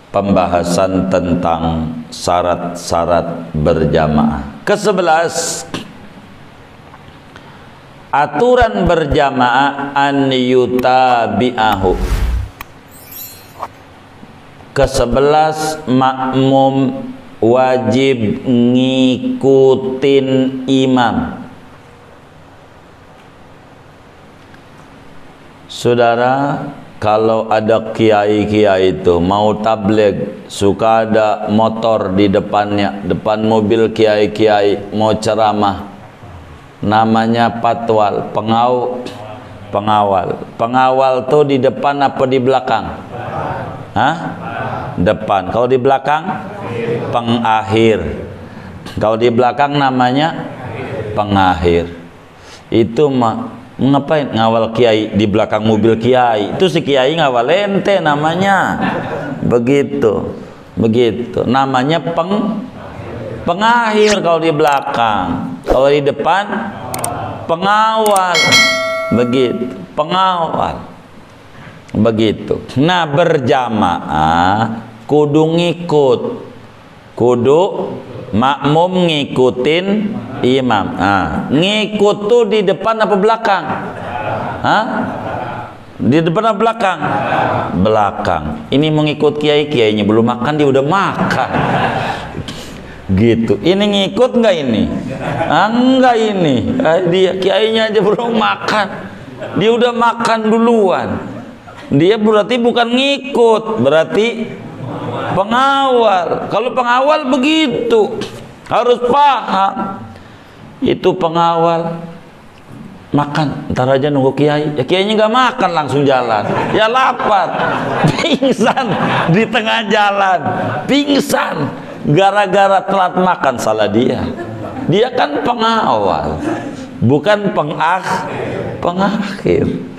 pembahasan tentang syarat-syarat berjamaah. Ke-11, aturan berjamaah an yutabi'ahu. Ke-11, makmum wajib ngikutin imam. Saudara, kalau ada kiai-kiai itu mau tabligh, suka ada motor di depannya, depan mobil kiai-kiai mau ceramah, namanya patwal, pengawal. Pengawal tuh di depan apa di belakang? Hah? Depan. Kalau di belakang? Pengakhir. Kalau di belakang namanya pengakhir. Itu ngapain ngawal kiai di belakang mobil kiai? Itu si kiai ngawal ente namanya. Begitu. Namanya pengakhir kalau di belakang. Kalau di depan pengawal. Begitu. Pengawal. Begitu. Nah, berjamaah kudu ngikut. Kudu makmum ngikutin imam. Ngikut tuh di depan apa belakang? Di depan apa belakang? Belakang. Ini mengikut kiainya belum makan, dia udah makan. Gitu. Ini ngikut nggak ini? Enggak ini. Dia kiainya aja belum makan, dia udah makan duluan. Dia berarti bukan ngikut, berarti pengawal. Kalau pengawal begitu, harus paham. Itu pengawal makan, ntar aja nunggu kiai. Ya kiainya nggak makan, langsung jalan. Ya lapar, pingsan di tengah jalan, pingsan gara-gara telat makan. Salah dia. Dia kan pengawal, bukan pengakhir.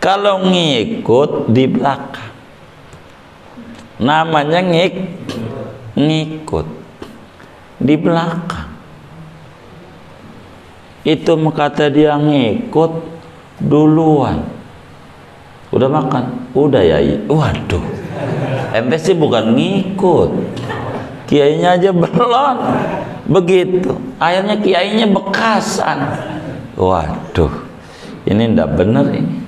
Kalau ngikut di belakang, namanya ngikut di belakang. Itu kata dia ngikut duluan. Udah makan? Udah ya. Waduh, ente sih bukan ngikut, kiainya aja belum. Begitu. Akhirnya kiainya bekasan. Waduh, ini ndak bener ini.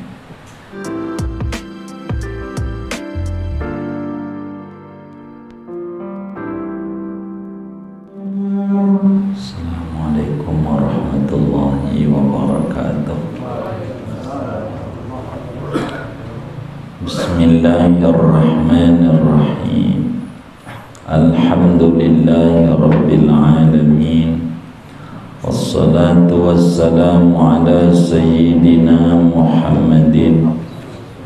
Assalamualaikum warahmatullahi wabarakatuh. Bismillahirrahmanirrahim. Alhamdulillahi rabbil alamin. Wassalatu wassalamu ala sayyidina Muhammadin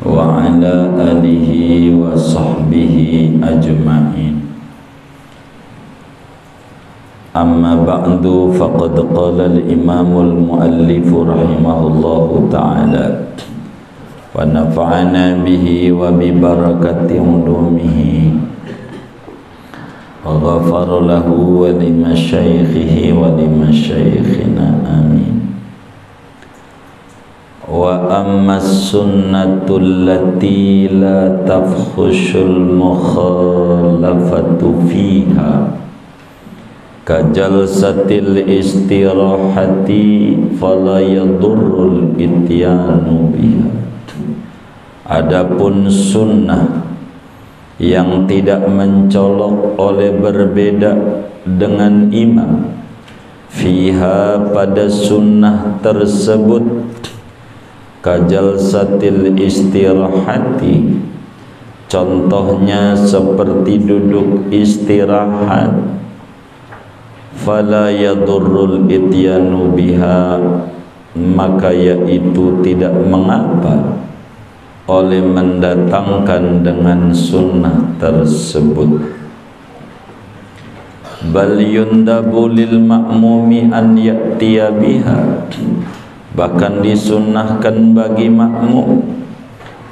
wa ala alihi wa sahbihi ajma'in. Amma ba'du, faqad qala al-imamul muallif rahimahullahu ta'ala wa nafa'ana bihi wa bi barakati ulumihi wa ghafara lahu wa li masyaikhihi wa li masyaikhina amin. Wa amma sunnatu allati la tafkhushul mukhalafatu fiha kajalsatil istirahati fala yadurrul ityanu biha. Adapun sunnah yang tidak mencolok oleh berbeda dengan imam, fiha pada sunnah tersebut, kajalsatil istirahati, contohnya seperti duduk istirahat, fala yadurrul ityanu biha, maka yaitu tidak mengapa oleh mendatangkan dengan sunnah tersebut. Bal yundabu lil ma'mumi an ya'tiya biha, bahkan disunnahkan bagi makmum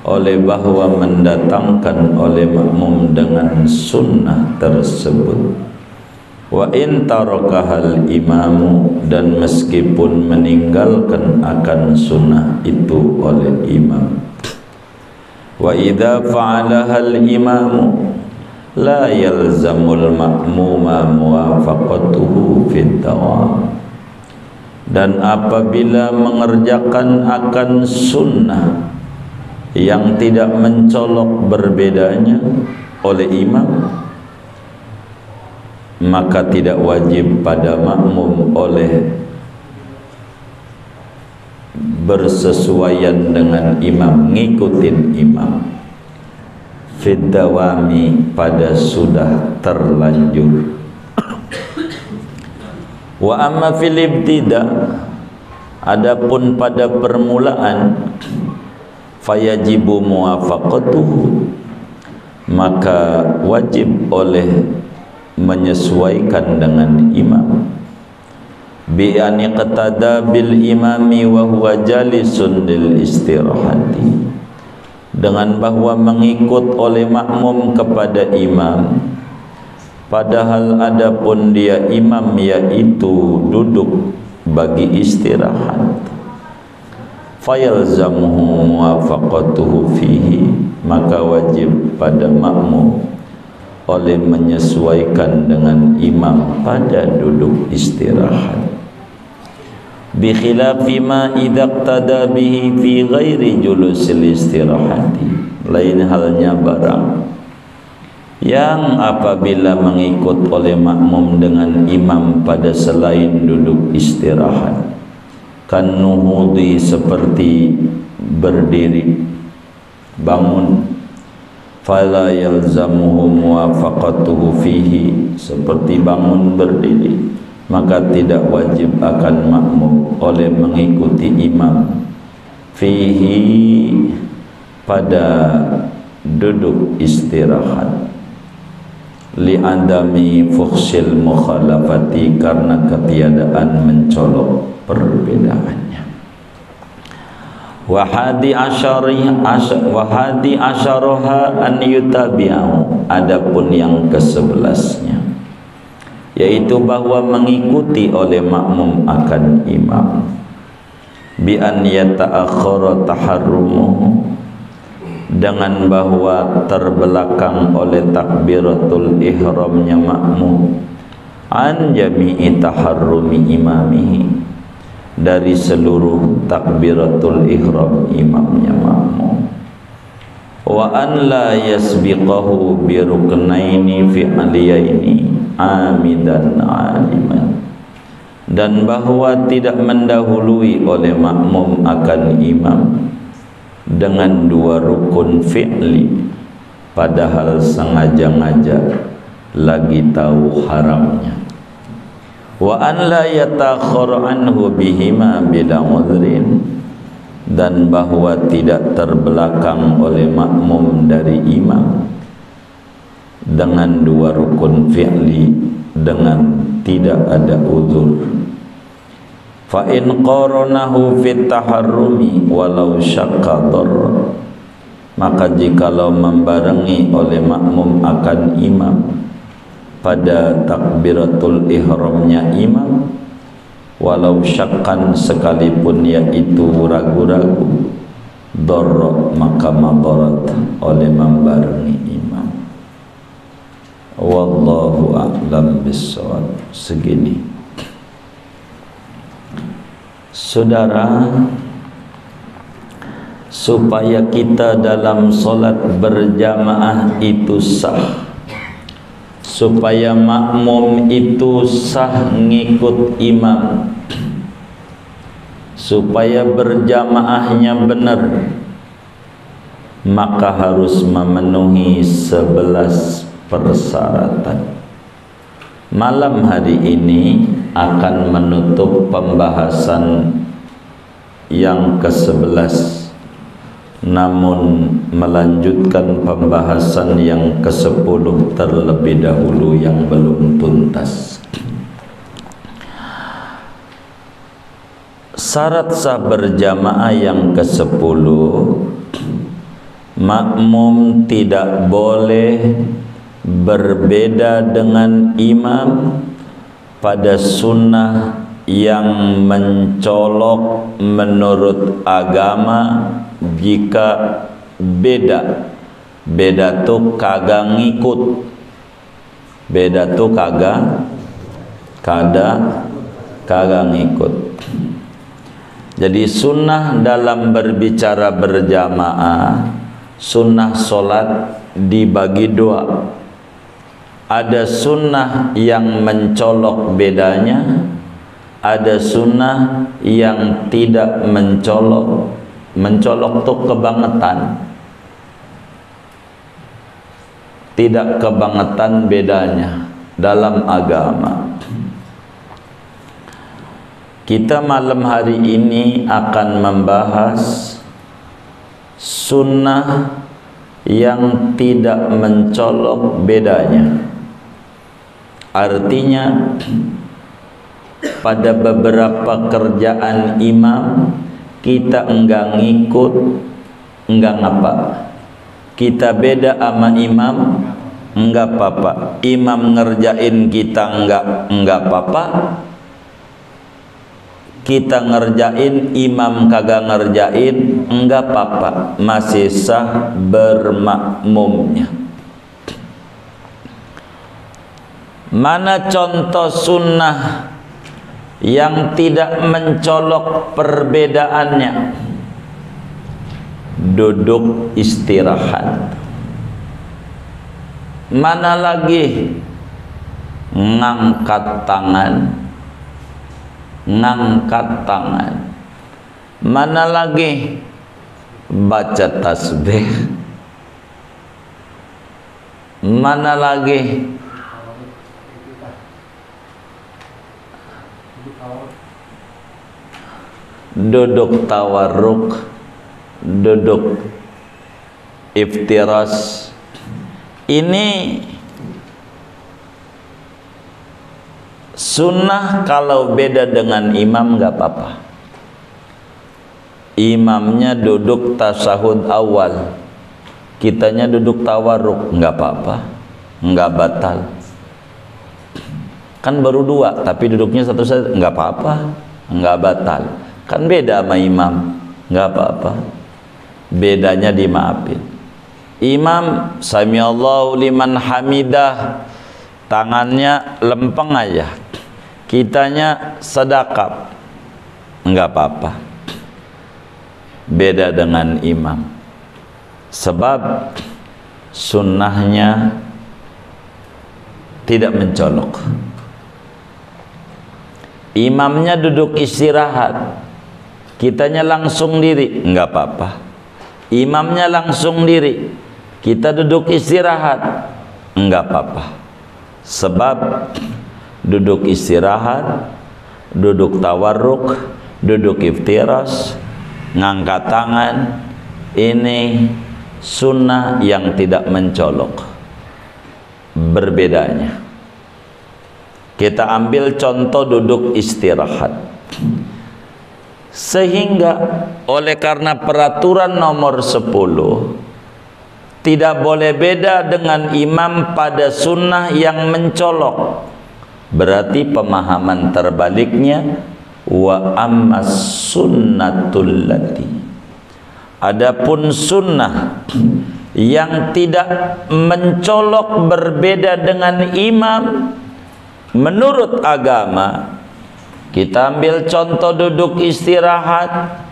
oleh bahwa mendatangkan oleh makmum dengan sunnah tersebut. Wa in tarakahal imamu, dan meskipun meninggalkan akan sunnah itu oleh imam. Wa idza fa'alahal imamu, la yalzamul ma'muma muwafaqatuhu fid dawam. Dan apabila mengerjakan akan sunnah yang tidak mencolok berbedanya oleh imam, maka tidak wajib pada makmum oleh bersesuaian dengan imam, ngikutin imam fid dawami pada sudah terlanjur. Wa amma fil ibtida, adapun pada permulaan, fayajibu muwafaqatuhu, maka wajib oleh menyesuaikan dengan imam, bi an iqtada bil imami wa huwa jalisun lil istirahati, dengan bahwa mengikut oleh makmum kepada imam padahal adapun dia imam yaitu duduk bagi istirahat. Fayalzamuhu muwafaqatuhu fihi, maka wajib pada makmum oleh menyesuaikan dengan imam pada duduk istirahat. Bi khilafi ma idza iqtada bihi fi ghairi julusil istirahati, lain halnya barang yang apabila mengikut oleh makmum dengan imam pada selain duduk istirahat, kan nuhudi seperti berdiri bangun, fala yalzamuhu muwafaqatuhu fihi, seperti bangun berdiri, maka tidak wajib akan makmum oleh mengikuti imam fihi pada duduk istirahat, li'adami fukhsil mukhalafati, karena ketiadaan mencolok perbedaannya. Wahadi asyaraha an yutabi'u, adapun yang ke-11-nya yaitu bahwa mengikuti oleh makmum akan imam, bi an yata'akhkhara taharrumuhu, dengan bahwa terbelakang oleh takbiratul ihramnya makmum, an jami'i taharrumi imamihi, dari seluruh takbiratul ihram imamnya makmum, wa an la yasbiqahu bi ruknaini fi'liyaini amidan aliman, dan bahwa tidak mendahului oleh makmum akan imam dengan dua rukun fi'li padahal sengaja-ngaja lagi tahu haramnya. Wa an la yatakhir anhu bihima bila udhrin, dan bahwa tidak terbelakang oleh makmum dari imam dengan dua rukun fi'li dengan tidak ada uzur. Fa in qaranahu fit taharrumi walau syaqqa darra, maka jikalau membarengi oleh makmum akan imam pada takbiratul ihramnya imam, walau syakkan, sekalipun yaitu ragu-ragu, darra, maka madarat oleh membarengi imam. Wallahu a'lam bissawab. Segini. Saudara, supaya kita dalam solat berjamaah itu sah, supaya makmum itu sah ngikut imam, supaya berjamaahnya benar, maka harus memenuhi 11 persyaratan. Malam hari ini akan menutup pembahasan yang ke-11, namun melanjutkan pembahasan yang ke-10 terlebih dahulu yang belum tuntas. Syarat sah berjamaah yang ke-10, makmum tidak boleh berbeda dengan imam pada sunnah yang mencolok menurut agama. Jika beda tuh kagak ngikut, beda tuh kagak ngikut. Jadi sunnah dalam berbicara berjamaah, sunnah solat dibagi dua. Ada sunnah yang mencolok bedanya, ada sunnah yang tidak mencolok. Mencolok tuh kebangetan, tidak kebangetan bedanya dalam agama. Kita malam hari ini akan membahas sunnah yang tidak mencolok bedanya. Artinya pada beberapa kerjaan imam kita enggak ngikut, enggak ngapa. Kita beda sama imam, enggak apa-apa. Imam ngerjain kita enggak apa-apa. Kita ngerjain, imam kagak ngerjain, enggak apa-apa. Masih sah bermakmumnya. Mana contoh sunnah yang tidak mencolok perbedaannya? Duduk istirahat. Mana lagi ngangkat tangan, mana lagi baca tasbih, mana lagi duduk tawarruk, duduk iftiras. Ini sunnah kalau beda dengan imam nggak apa-apa. Imamnya duduk tasyahud awal, kitanya duduk tawarruk, nggak apa-apa, nggak batal. Kan baru dua, tapi duduknya satu saja, nggak apa-apa, nggak batal. Kan beda sama imam, nggak apa-apa. Bedanya dimaafin. Imam samiallahu liman hamidah, tangannya lempeng aja, kitanya sedekap, nggak apa-apa. Beda dengan imam, sebab sunnahnya tidak mencolok. Imamnya duduk istirahat, kitanya langsung diri, nggak apa-apa. Imamnya langsung diri, kita duduk istirahat, nggak apa-apa. Sebab duduk istirahat, duduk tawarruk, duduk iftiras, ngangkat tangan, ini sunnah yang tidak mencolok. Berbedanya, kita ambil contoh duduk istirahat. Sehingga oleh karena peraturan nomor 10 tidak boleh beda dengan imam pada sunnah yang mencolok. Berarti pemahaman terbaliknya, wa ammas sunnatul lati, adapun sunnah yang tidak mencolok berbeda dengan imam menurut agama. Kita ambil contoh duduk istirahat,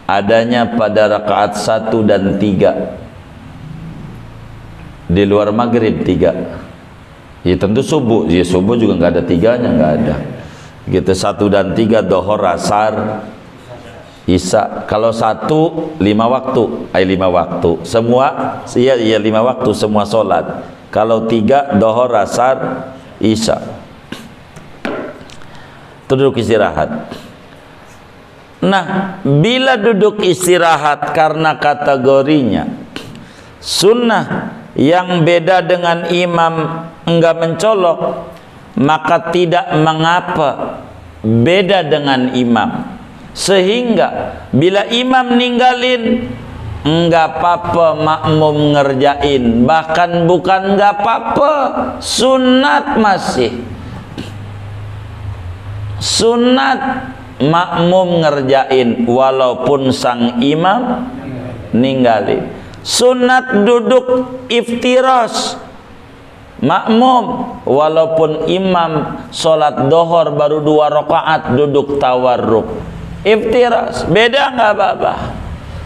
adanya pada rakaat 1 dan 3, di luar maghrib 3. Ya tentu subuh, ya subuh juga nggak ada 3-nya, nggak ada. Gitu 1 dan 3 dohor, asar, isya. Kalau 1 5 waktu, 5 waktu semua, iya 5 waktu semua sholat. Kalau 3 dohor, asar, isya. Duduk istirahat. Nah, bila duduk istirahat karena kategorinya sunnah yang beda dengan imam enggak mencolok, maka tidak mengapa beda dengan imam. Sehingga bila imam ninggalin, enggak apa-apa makmum ngerjain. Bahkan bukan enggak apa-apa, sunat masih. Sunat makmum ngerjain walaupun sang imam ninggalin. Sunat duduk iftiras, makmum, walaupun imam sholat dohor baru 2 rakaat duduk tawarruk, iftiras, beda nggak apa-apa.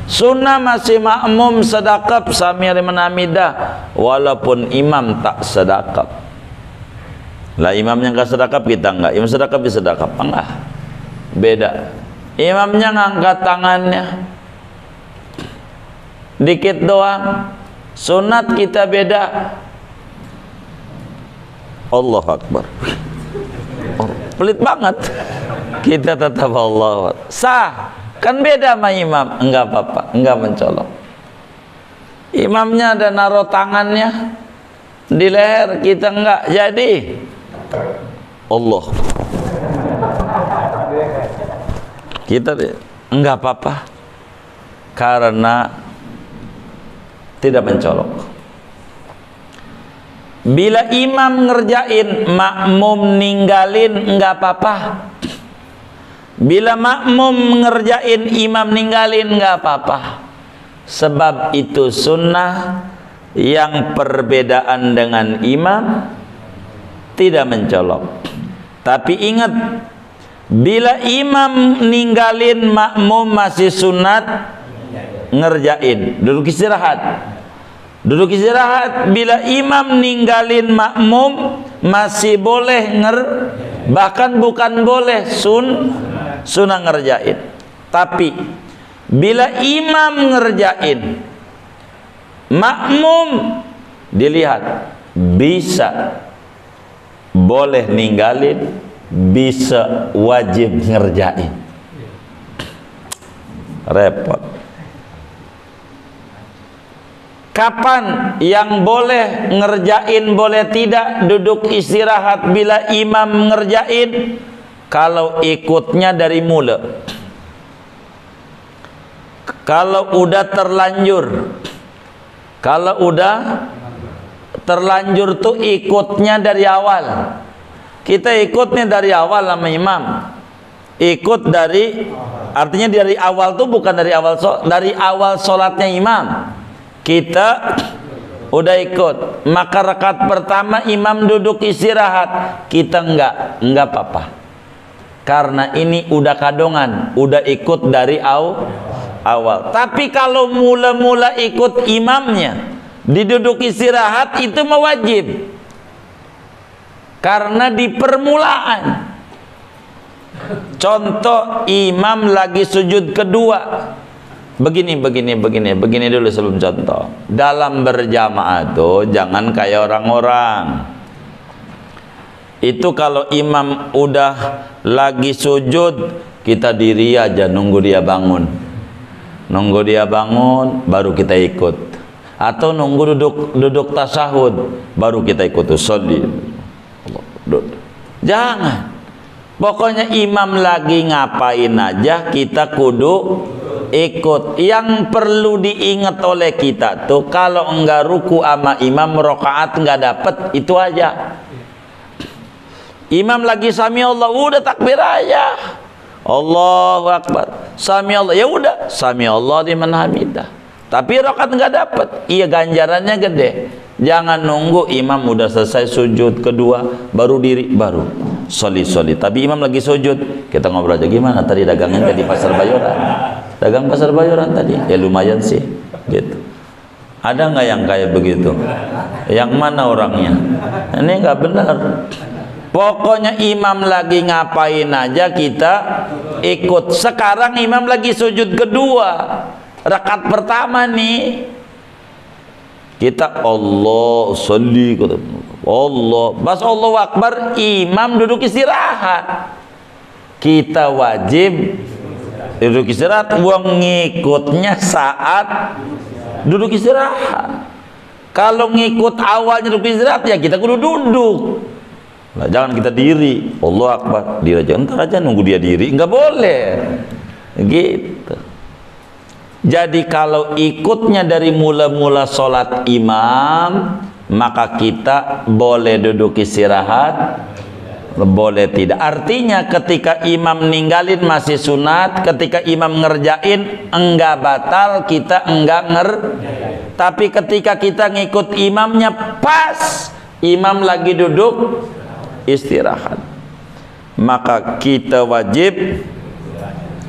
Sunnah masih makmum sedekap sambil menamidah, walaupun imam tak sedekap. Lah imamnya nggak sedekap, kita nggak. Imam sedekap bisa sedekap, enggak? Beda. Imamnya ngangkat tangannya dikit doang, sunat kita beda. Allahu Akbar. Oh, pelit banget. Kita tetap Allah. Sah. Kan beda sama imam. Enggak apa-apa, enggak mencolok. Imamnya ada naruh tangannya di leher, kita enggak. Jadi Allah. Kita enggak apa-apa karena tidak mencolok. Bila imam ngerjain, makmum ninggalin, enggak apa-apa. Bila makmum ngerjain, imam ninggalin, enggak apa-apa. Sebab itu sunnah yang perbedaan dengan imam tidak mencolok. Tapi ingat, bila imam ninggalin, makmum masih sunat ngerjain, duduk istirahat. Duduk istirahat. Bila imam ninggalin, makmum masih boleh bahkan bukan boleh, sunnah ngerjain. Tapi bila imam ngerjain, makmum dilihat bisa boleh ninggalin, bisa wajib ngerjain. Repot. Kapan yang boleh ngerjain, boleh tidak duduk istirahat bila imam ngerjain? Kalau ikutnya dari mula. Kalau udah terlanjur. Kalau udah terlanjur tuh ikutnya dari awal. Kita ikutnya dari awal sama imam. Ikut dari, artinya dari awal tuh bukan dari awal sholatnya imam. Kita udah ikut, maka rakaat pertama imam duduk istirahat, kita enggak apa-apa. Karena ini udah kadongan, udah ikut dari awal. Tapi kalau mula-mula ikut imamnya, diduduk istirahat, itu mewajib. Karena di permulaan. Contoh, imam lagi sujud kedua. Begini dulu sebelum contoh. Dalam berjamaah tuh jangan kayak orang-orang. Itu kalau imam udah lagi sujud, kita diri aja nunggu dia bangun. Nunggu dia bangun baru kita ikut. Atau nunggu duduk tasyahud baru kita ikut sholli. Jangan. Pokoknya imam lagi ngapain aja kita kudu ikut. Yang perlu diingat oleh kita tuh, kalau enggak ruku sama imam, rakaat enggak dapet, itu aja. Imam lagi sami Allah, udah takbir aja, Allahu Akbar, sami Allah, ya udah sami Allah liman hamidah. Tapi rakaat enggak dapet, iya ganjarannya gede. Jangan nunggu imam udah selesai sujud kedua baru diri, baru sholli. Tapi imam lagi sujud, kita ngobrol aja, gimana tadi dagangnya di pasar Bayoran? Dagang pasar Bayoran tadi, ya lumayan sih, gitu. Ada nggak yang kayak begitu? Yang mana orangnya? Ini nggak benar. Pokoknya imam lagi ngapain aja kita ikut. Sekarang imam lagi sujud kedua, rakaat pertama nih, kita Allah sholli, Allah, pas Allahu Akbar, imam duduk istirahat, kita wajib duduk istirahat. Uang ngikutnya saat duduk istirahat. Kalau ngikut awalnya duduk istirahat, ya kita kudu duduk. Nah, jangan kita diri, Allah Akbar, diri aja, entar aja nunggu dia diri, nggak boleh gitu. Jadi kalau ikutnya dari mula-mula sholat imam, maka kita boleh duduk istirahat, boleh tidak. Artinya ketika imam ninggalin masih sunat, ketika imam ngerjain enggak batal, kita enggak Tapi ketika kita ngikut imamnya pas imam lagi duduk istirahat, maka kita wajib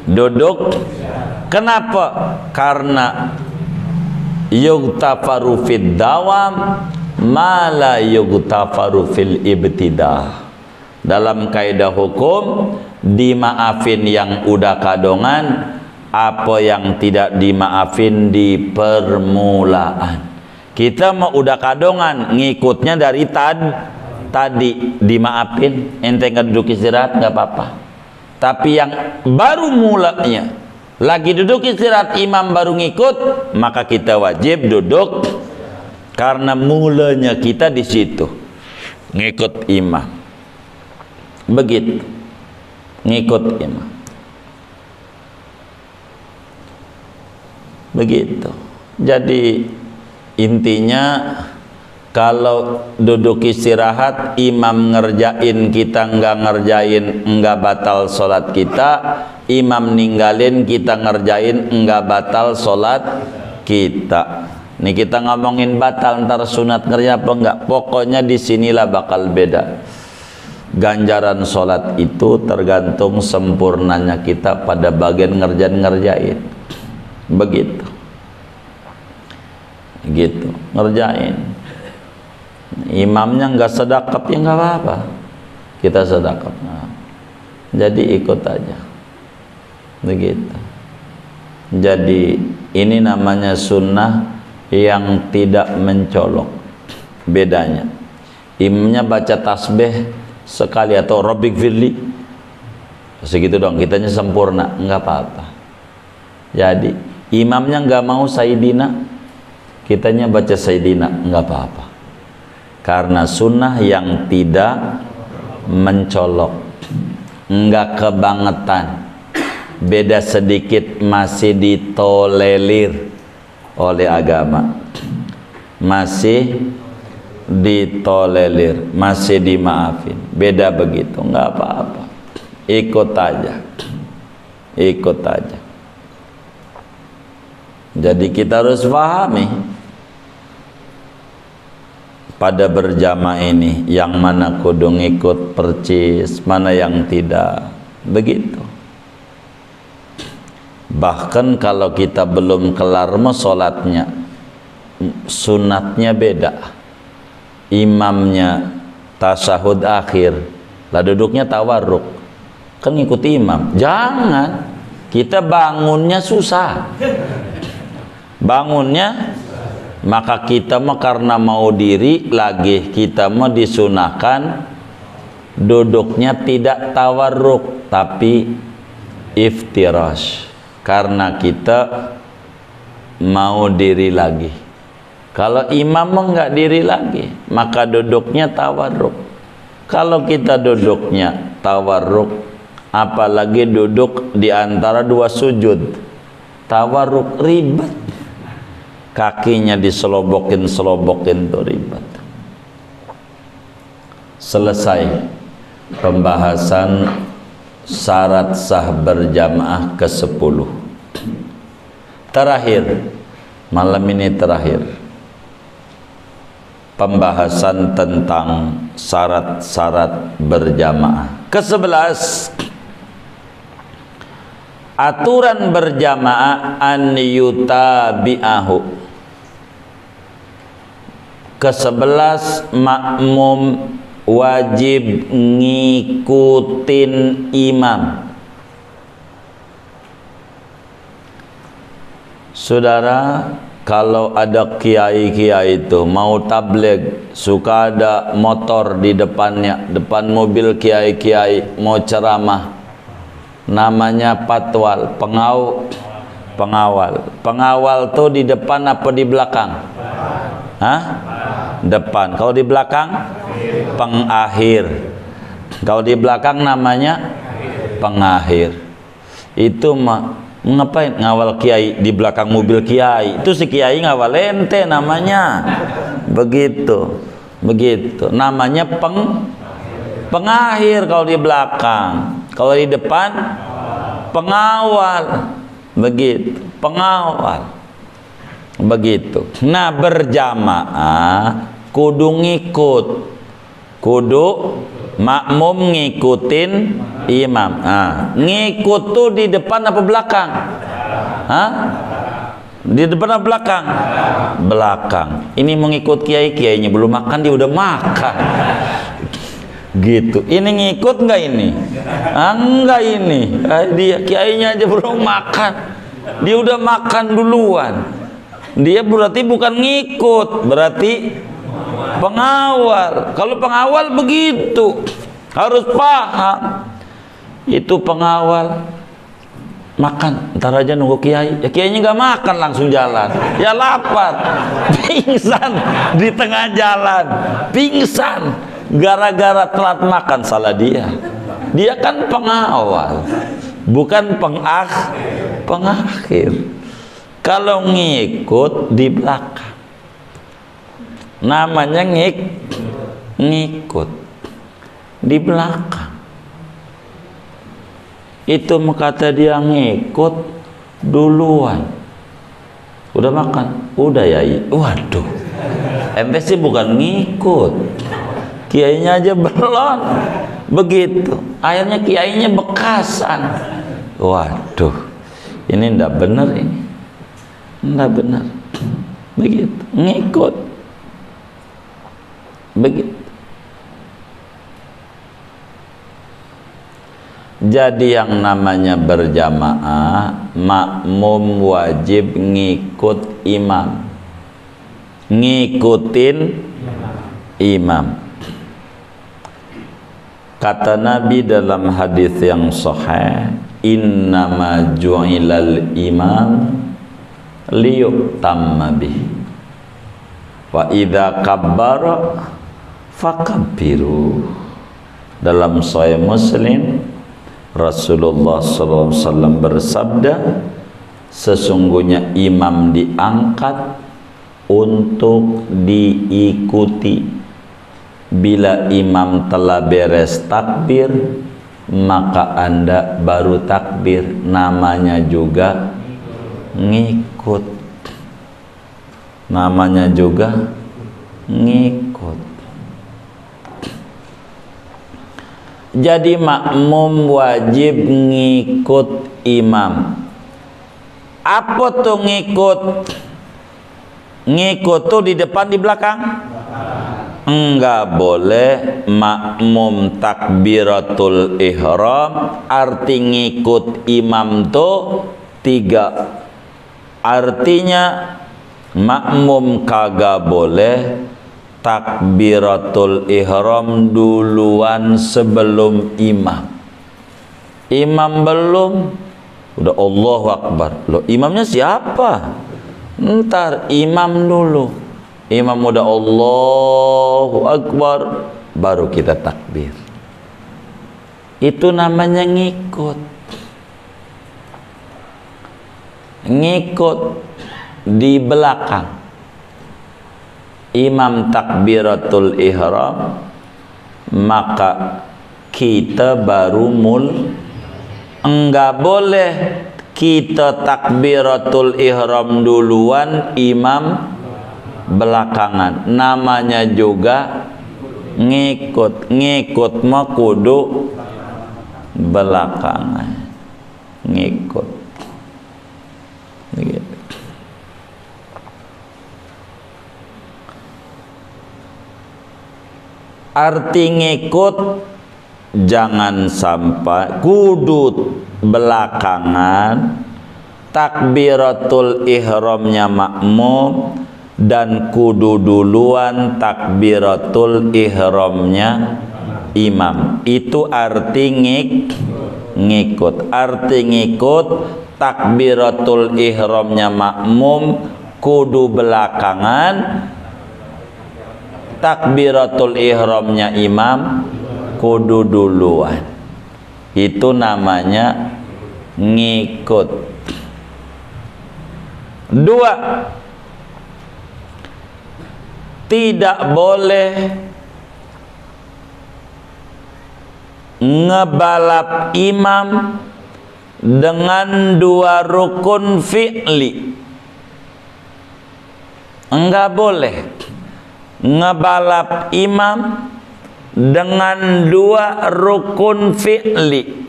duduk. Kenapa? Karena yughtafaru fid dawam ma la yughtafaru fil ibtidah. Dalam kaidah hukum, dimaafin yang udah kadongan, apa yang tidak dimaafin di permulaan. Kita mau udah kadongan, ngikutnya dari tadi dimaafin, ente duduk istirahat nggak apa-apa. Tapi yang baru mulanya, lagi duduk istirahat, imam baru ngikut, maka kita wajib duduk karena mulanya kita di situ ngikut imam. Begitu, ngikut imam. Begitu. Jadi intinya, kalau duduk istirahat, imam ngerjain, kita nggak ngerjain, nggak batal sholat kita. Imam ninggalin, kita ngerjain, nggak batal sholat kita. Nih kita ngomongin batal, ntar sunat ngerja apa enggak. Pokoknya disinilah bakal beda. Ganjaran sholat itu tergantung sempurnanya kita pada bagian ngerjain. Begitu. Gitu, ngerjain. Imamnya nggak sedekap ya nggak apa-apa, kita sedekap. Nah, jadi ikut aja. Begitu. Jadi ini namanya sunnah yang tidak mencolok. Bedanya, imamnya baca tasbih sekali atau Rabbik firli segitu dong, kitanya sempurna, nggak apa-apa. Jadi imamnya nggak mau Sayyidina, kitanya baca Sayyidina, nggak apa-apa. Karena sunnah yang tidak mencolok, nggak kebangetan, beda sedikit masih ditolerir oleh agama, masih ditolerir, masih dimaafin, beda begitu, nggak apa-apa, ikut aja, ikut aja. Jadi kita harus pahami pada berjamaah ini, yang mana kudu ngikut percis, mana yang tidak, begitu. Bahkan kalau kita belum kelar sholatnya, sunatnya beda. Imamnya tasyahud akhir, lah duduknya tawarruk, kan ngikut imam. Jangan, kita bangunnya susah, bangunnya, maka kita mah karena mau diri lagi, kita mah disunahkan duduknya tidak tawarruk tapi iftirash, karena kita mau diri lagi. Kalau imam enggak diri lagi, maka duduknya tawarruk. Kalau kita duduknya tawarruk, apalagi duduk di antara dua sujud, tawarruk, ribet. Kakinya diselobokin tuh ribet. Selesai pembahasan syarat sah berjamaah ke-10. Terakhir, malam ini terakhir, pembahasan tentang syarat-syarat berjamaah. Ke-11, aturan berjamaah an yutabi'ahu. Ke-11, makmum wajib ngikutin imam. Saudara, kalau ada kiai-kiai itu mau tabligh, suka ada motor di depannya, depan mobil kiai-kiai mau ceramah, namanya patwal, pengawal. Pengawal tuh di depan apa di belakang? Hah? Depan. Kalau di belakang? Pengakhir. Kalau di belakang namanya pengakhir. Itu mah ngapain ngawal kiai di belakang mobil kiai? Itu si kiai ngawal ente namanya. Begitu. Begitu. Namanya pengakhir kalau di belakang. Kalau di depan pengawal. Begitu. Pengawal. Begitu. Nah, berjamaah kudu ngikut, kudu makmum ngikutin imam. Ngikut tuh di depan apa belakang? Di depan apa belakang? Belakang. Ini mengikut kiai-kiainya belum makan dia udah makan. Gitu. Ini ngikut nggak ini? Enggak ini. Dia kiainya aja belum makan. Dia udah makan duluan. Dia berarti bukan ngikut, berarti pengawal. Kalau pengawal begitu, harus paham. Itu pengawal makan, ntar aja nunggu kiai. Ya kiainya nggak makan langsung jalan. Ya lapar, pingsan di tengah jalan, pingsan gara-gara telat makan. Salah dia. Dia kan pengawal, bukan pengakhir. Kalau ngikut di belakang, namanya ngikut di belakang. Itu kata dia ngikut duluan. Udah makan? Udah ya. Waduh, ente sih bukan ngikut, kiainya aja belum. Begitu. Akhirnya kiainya bekasan. Waduh, ini ndak bener ini. Ndak benar. Begitu, ngikut. Begitu. Jadi yang namanya berjamaah, makmum wajib ngikut imam, ngikutin imam. Kata Nabi dalam hadis yang sahih, innama ju'ilal imam liyutamma bih wa idza kabbara fakabbiru. Dalam Sahih Muslim, Rasulullah SAW bersabda, sesungguhnya imam diangkat untuk diikuti. Bila imam telah beres takbir, maka Anda baru takbir. Namanya juga ngikut. Namanya juga ngikut. Jadi makmum wajib ngikut imam. Apa tuh ngikut? Ngikut tuh di depan di belakang? Enggak boleh makmum takbiratul ihram. Arti ngikut imam tuh 3. Artinya makmum kagak boleh takbiratul ihram duluan sebelum imam. Imam belum, udah Allahu Akbar. Loh, imamnya siapa? Ntar imam dulu. Imam udah Allahu Akbar, baru kita takbir. Itu namanya ngikut. Ngikut di belakang imam takbiratul ihram, maka kita baru enggak boleh kita takbiratul ihram duluan, imam belakangan. Namanya juga ngikut. Ngikut mah kudu belakangan. Ngikut. Begitu. Arti ngikut, jangan sampai kudu belakangan, takbiratul ihramnya makmum, dan kudu duluan takbiratul ihramnya imam. Itu arti ngikut. Arti ngikut, takbiratul ihramnya makmum kudu belakangan, takbiratul ihramnya imam kudu duluan. Itu namanya ngikut. 2, tidak boleh ngebalap imam dengan 2 rukun fi'li. Enggak boleh. ngebalap imam dengan 2 rukun fi'li.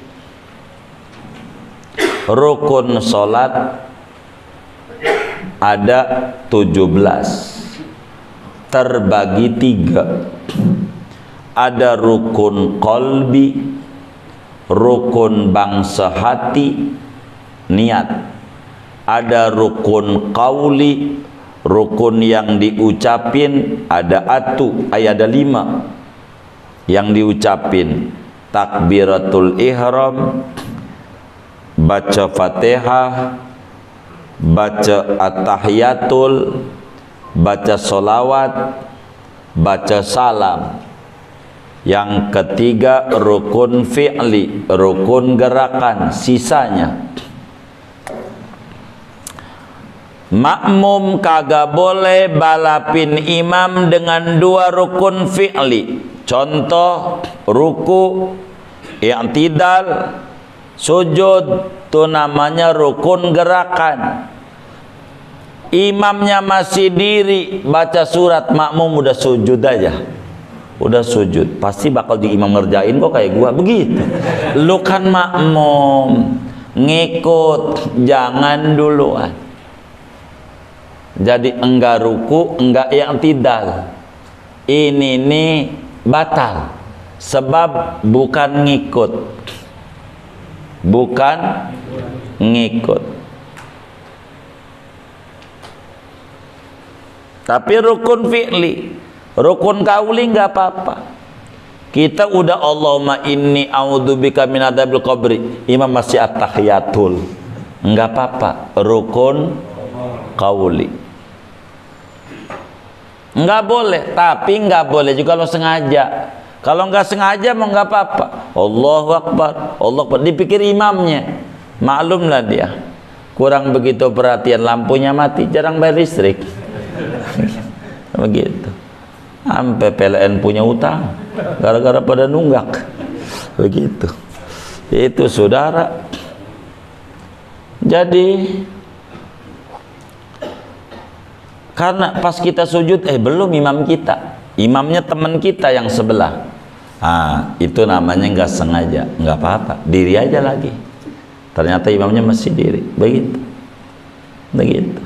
Rukun salat ada 17, terbagi 3. Ada rukun qalbi, rukun bangsa hati, niat. Ada rukun qauli, rukun yang diucapin, ada ada 5 yang diucapin. Takbiratul ihram, baca Fatihah, baca at-tahiyatul, baca sholawat, baca salam. Yang ketiga rukun fi'li, rukun gerakan, sisanya. Makmum kagak boleh balapin imam dengan 2 rukun fi'li. Contoh, ruku, i'tidal, sujud, itu namanya rukun gerakan. Imamnya masih diri baca surat, makmum udah sujud aja. Udah sujud, pasti bakal di imam ngerjain kok kayak gua begitu. Lu kan makmum, ngikut, jangan duluan. Jadi enggak ruku, enggak i'tidal. Ini nih batal, sebab bukan ngikut. Bukan ngikut. Tapi rukun fi'li, rukun kauli nggak apa-apa. Kita udah Allahumma inni a'udzubika min adzabil qabri, imam masih at-tahiyatul, nggak apa-apa. Rukun kauli nggak boleh, tapi nggak boleh juga kalau sengaja. Kalau nggak sengaja mau nggak apa-apa. Allahu Akbar, Allah Akbar, dipikir imamnya. Maklumlah dia kurang begitu perhatian, lampunya mati, jarang bayar listrik. Begitu. Sampai PLN punya utang gara-gara pada nunggak. Begitu. Itu saudara. Jadi karena pas kita sujud, belum imam kita, imamnya teman kita yang sebelah. Itu namanya nggak sengaja, nggak apa-apa, diri aja lagi. Ternyata imamnya masih diri, begitu, begitu.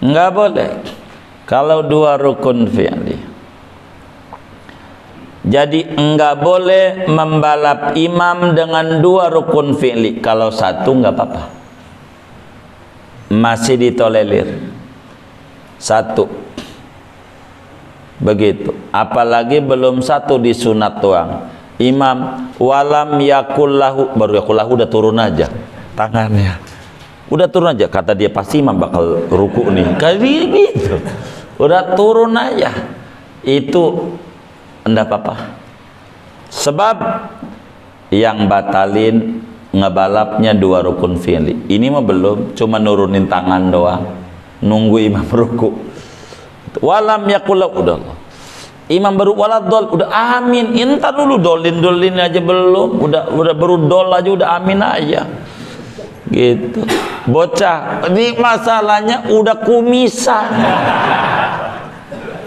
Nggak boleh kalau 2 rukun fi'li. Jadi nggak boleh membalap imam dengan 2 rukun fi'li. Kalau 1 nggak apa-apa, masih ditolerir. 1 begitu, apalagi belum 1 di sunat doang. Imam walam yakullahu, baru yakullahu udah turun aja tangannya, udah turun aja, kata dia pasti imam bakal ruku nih, kayak gitu, udah turun aja. Itu enggak apa-apa, sebab yang batalin ngebalapnya 2 rukun fi'li. Ini mah belum, cuma nurunin tangan doang, nunggu imam ruku. Walam yakul, udah imam baru waladol, udah amin. Entar dulu dolin aja belum, udah baru dol aja udah amin aja. Gitu. Bocah, ini masalahnya udah kumisan.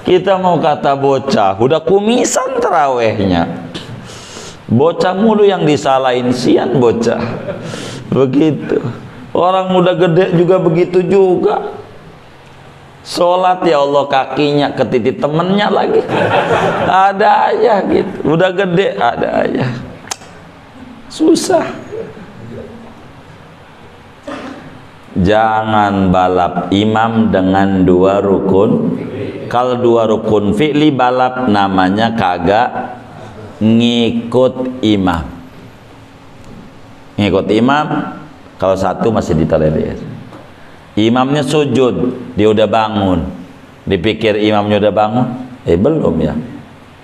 Kita mau kata bocah, udah kumisan terawihnya. Bocah mulu yang disalahin, sian bocah. Begitu. Orang muda gede juga begitu juga. Sholat ya Allah kakinya ke titik temennya lagi. Ada aja gitu. Udah gede ada aja. Susah. Jangan balap imam dengan 2 rukun. Kalau 2 rukun fi'li balap, namanya kagak ngikut imam. Ngikut imam kalau 1 masih ditolerir. Imamnya sujud, dia udah bangun, dipikir imamnya udah bangun, belum ya,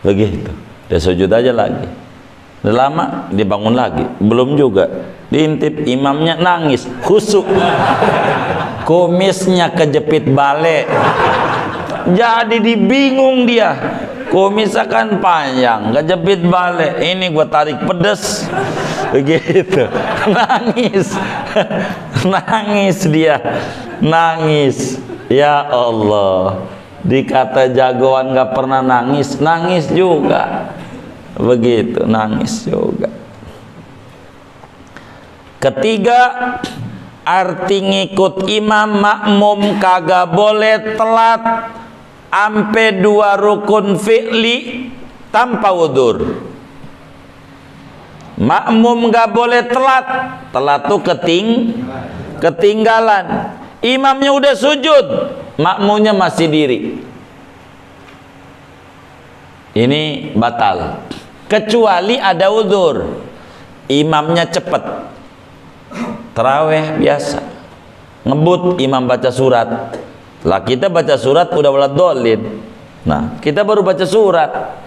begitu, dia sujud aja lagi. Udah lama dia bangun lagi, belum juga, diintip imamnya nangis, khusuk, kumisnya kejepit balik, jadi dibingung dia. Kumisnya kan panjang, kejepit balik, ini gua tarik pedes, begitu, nangis, nangis dia, nangis, ya Allah, Dikata jagoan nggak pernah nangis, nangis juga. Begitu, nangis juga. Ketiga, arti ngikut imam makmum kagak boleh telat ampe 2 rukun fi'li tanpa udzur. Makmum gak boleh telat. Telat tuh ketinggalan. Imamnya udah sujud, makmumnya masih diri. Ini batal. Kecuali ada udzur. Imamnya cepet. Taraweh biasa. Ngebut imam baca surat. Lah kita baca surat udah waladhdallin. Nah, kita baru baca surat.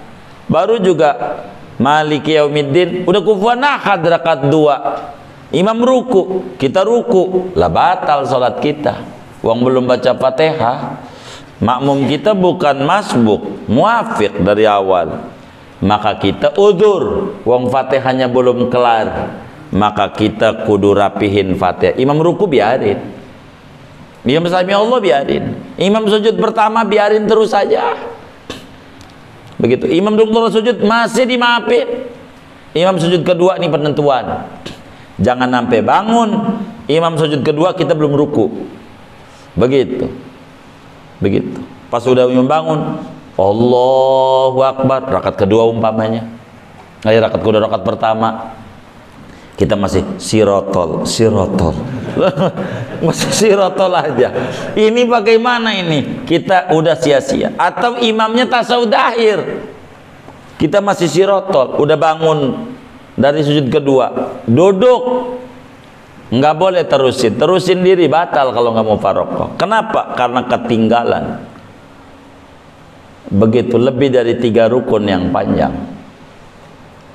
Baru juga Maliki Yaumiddin udah kufuwan ahad rakaat 2. Imam ruku, kita ruku, lah batal salat kita. Wong belum baca Fatihah. Makmum kita bukan masbuk, muafiq dari awal. Maka kita udzur, wong Fatihahnya belum kelar. Maka kita kudu rapihin Fatihah. Imam ruku biarin. Imam sami Allah biarin. Imam sujud pertama biarin terus saja. Begitu. Imam dulu sujud masih dimaafin. Imam sujud kedua ini penentuan. Jangan sampai bangun imam sujud kedua kita belum ruku. Begitu. Begitu. Pas sudah imam bangun, Allahu Akbar, rakaat kedua umpamanya. Rakaat kedua, rakaat pertama kita masih sirotol. Masih sirotol aja. Ini bagaimana ini? Kita udah sia-sia. Atau imamnya tasawuf akhir, kita masih sirotol. Udah bangun dari sujud kedua, duduk, nggak boleh terusin diri, batal kalau nggak mau faroqah. Kenapa? Karena ketinggalan. Begitu, lebih dari 3 rukun yang panjang.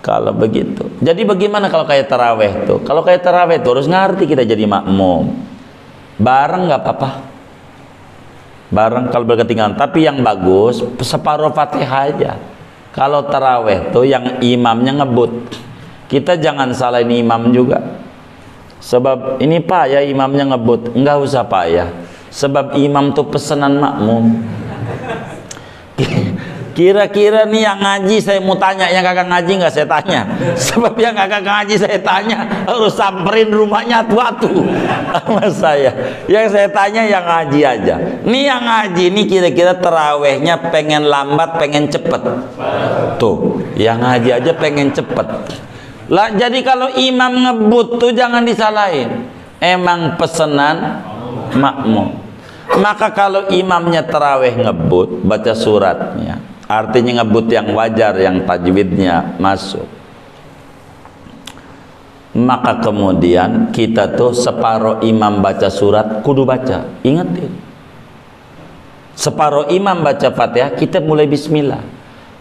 Kalau begitu, jadi bagaimana kalau kayak taraweh tuh? Kalau kayak taraweh tuh harus ngerti kita jadi makmum. Bareng nggak apa-apa. Bareng kalau berketinggalan. Tapi yang bagus separuh Fatihah aja. Kalau taraweh tuh yang imamnya ngebut. Kita jangan salahin imam juga. Sebab ini Pak ya imamnya ngebut. Enggak usah Pak ya. Sebab imam tuh pesanan makmum. Kira-kira nih yang ngaji saya mau tanya, yang kagak ngaji nggak saya tanya. Sebab yang kagak ngaji saya tanya harus samperin rumahnya tuatu sama saya. Yang saya tanya yang ngaji aja. Nih yang ngaji nih kira-kira terawehnya pengen lambat, pengen cepet. Tuh, yang ngaji aja pengen cepet. Lah jadi kalau imam ngebut tuh jangan disalahin. Emang pesanan makmum. Maka kalau imamnya taraweh ngebut baca suratnya, artinya ngebut yang wajar, yang tajwidnya masuk. Maka kemudian kita tuh separuh imam baca surat kudu baca. Ingetin. Separuh imam baca Fatihah kita mulai bismillah.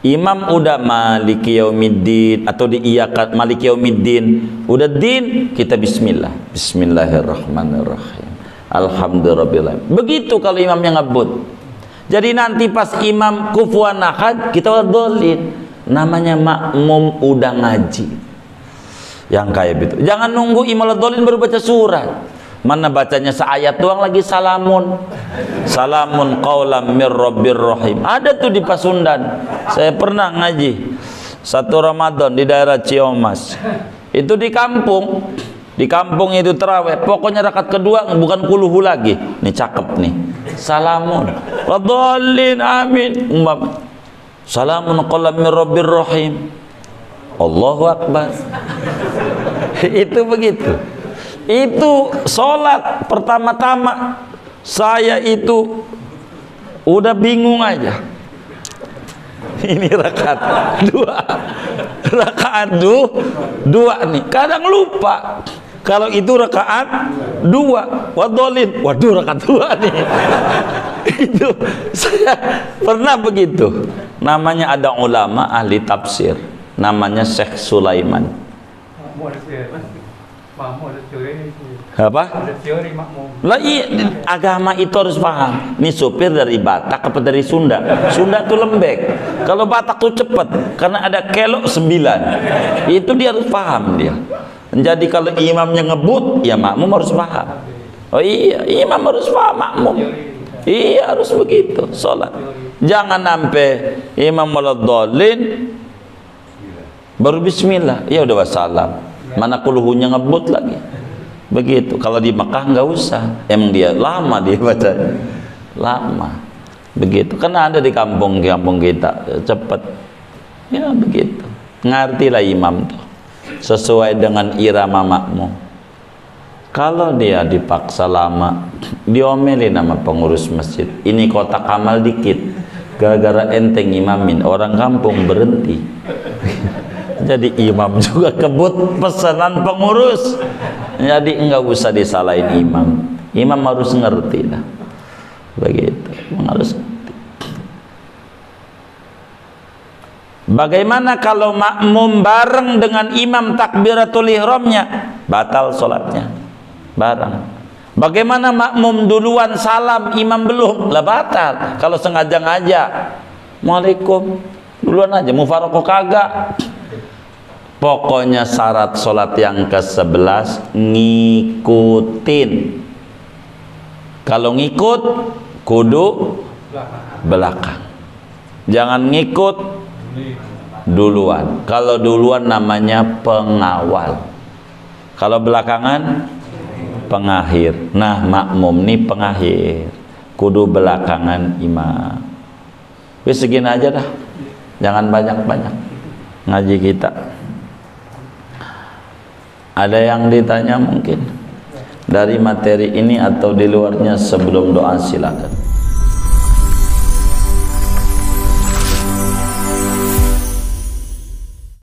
Imam udah Maliki Yaumiddin atau diiyakan Maliki Yaumiddin, udah din kita bismillah. Bismillahirrahmanirrahim. Alhamdulillah. Begitu kalau imamnya ngebut. Jadi nanti pas imam kufuwan ahad kita waladhdallin. Namanya makmum udah ngaji. Yang kayak gitu. Jangan nunggu imam waladhdallin baru baca surat. Mana bacanya seayat doang lagi salamun. Salamun qaulam mir rabbir rahim. Ada tuh di Pasundan. Saya pernah ngaji satu Ramadan di daerah Ciamas. Itu di kampung. Di kampung itu taraweh, pokoknya rakaat kedua bukan kuluhu lagi. Nih cakep nih. Salamun waladhdallin amin. Salamun qaulam mir rabbir rahim. Allahu Akbar. Itu begitu. Itu sholat pertama-tama saya itu udah bingung aja. Ini rakaat dua nih. Kadang lupa. Kalau itu rakaat 2 waladhdallin, waduh rakaat 2 nih. Itu saya pernah begitu. Namanya ada ulama ahli tafsir, namanya Syekh Sulaiman. Apa? Lah iya, agama itu harus paham. Ini supir dari Batak apa dari Sunda? Sunda tuh lembek. Kalau Batak tuh cepet, karena ada kelok 9. Itu dia harus paham dia. Jadi kalau imamnya ngebut, ya makmum harus paham. Oh iya, imam harus paham makmum. Iya, harus begitu sholat. Jangan sampai imam waladhdallin baru bismillah, ya udah wassalam. Mana kuluhunya ngebut lagi. Begitu. Kalau di Mekah nggak usah. Emang dia lama dia baca. Lama. Begitu. Karena ada di kampung kita cepat. Ya begitu. Ngertilah imam tuh. Sesuai dengan irama makmum. Kalau dia dipaksa lama, diomelin sama pengurus masjid. Ini kotak amal dikit. Gara-gara enteng imamin, orang kampung berhenti. Jadi imam juga kebut pesanan pengurus. Jadi enggak usah disalahin imam. Imam harus ngerti lah. Begitu. Harus ngerti. Bagaimana kalau makmum bareng dengan imam takbiratul ihramnya? Batal sholatnya. Bareng. Bagaimana makmum duluan salam, imam belum? Lah batal. Kalau sengaja ngajak, Waalaikum, duluan aja, mufarokoh kagak. Pokoknya syarat sholat yang ke-11 ngikutin. Kalau ngikut kudu belakang. Jangan ngikut duluan. Kalau duluan namanya pengawal. Kalau belakangan pengakhir. Nah, makmum nih pengakhir. Kudu belakangan imam. Wis segini aja dah. Jangan banyak-banyak ngaji kita. Ada yang ditanya mungkin dari materi ini atau di luarnya sebelum doa silakan.